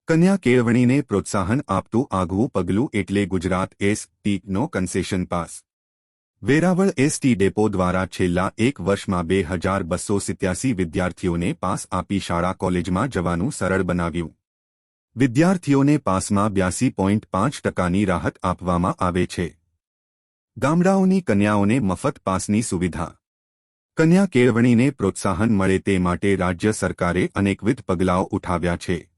કન્યા કેળવણીને પ્રોત્સાહન આપતું આગવું પગલું એટલે ગુજરાત એસ.ટી.નો concession pass. Veraval ST depot દ્વારા છેલ્લા એક વર્ષમાં 2287 વિદ્યાર્થીઓને પાસ આપી શાળા કોલેજમાં જવાનું સરળ બનાવ્યું. વિદ્યાર્થીઓને પાસમાં 82.5%ની રાહત આપવામાં આવે છે. ગામડાઓની કન્યાઓને મફત પાસની સુવિધા. કન્યા કેળવણીને પ્રોત્સાહન મળે તે માટે રાજ્ય સરકારે અનેકવિધ પગલાઓ ઉઠાવ્યા છે.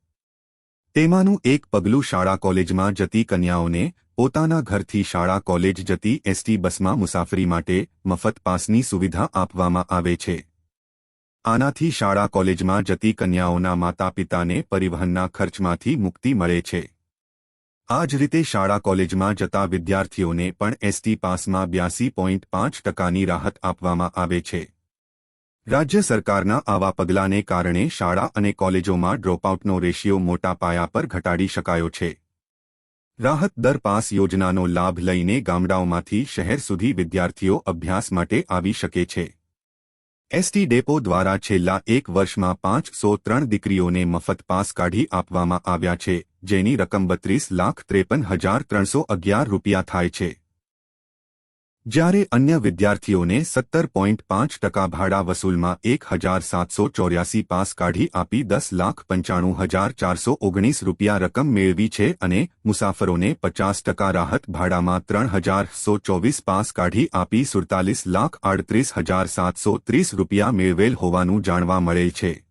તેમાંનું એક પગલું શાળા કોલેજમાં જતી કન્યાઓને પોતાના ઘરથી શાળા કોલેજ જતી એસટી બસમાં મુસાફરી માટે મફત પાસની સુવિધા આપવામાં આવે છે. આનાથી શાળા કોલેજમાં જતી કન્યાઓના માતા પિતાને પરિવહનના ખર્ચમાંથી મુક્તિ મળે છે. આ જ રીતે શાળા કોલેજમાં જતા વિદ્યાર્થીઓને પણ એસટી પાસમાં 82.5%ની રાહત આપવામાં આવે છે. રાજ્ય સરકારના આવા પગલાંને કારણે શાળા અને કોલેજોમાં ડ્રોપઆઉટનો રેશિયો મોટા પાયા પર ઘટાડી શકાયો છે. રાહત દર પાસ યોજનાનો લાભ લઈને ગામડાઓમાંથી શહેર સુધી વિદ્યાર્થીઓ અભ્યાસ માટે આવી શકે છે. એસટી ડેપો દ્વારા છેલ્લા એક વર્ષમાં 503 દીકરીઓને મફત પાસ કાઢી આપવામાં આવ્યા છે, જેની રકમ 32,53,311 રૂપિયા થાય છે. જ્યારે અન્ય વિદ્યાર્થીઓને 17.5% ભાડા વસૂલમાં 1,784 પાસ કાઢી આપી 10,95,419 રૂપિયા રકમ મેળવી છે અને મુસાફરોને 50% રાહત ભાડામાં 3,124 પાસ કાઢી આપી 47,38,730 રૂપિયા મેળવેલ હોવાનું જાણવા મળેલ છે.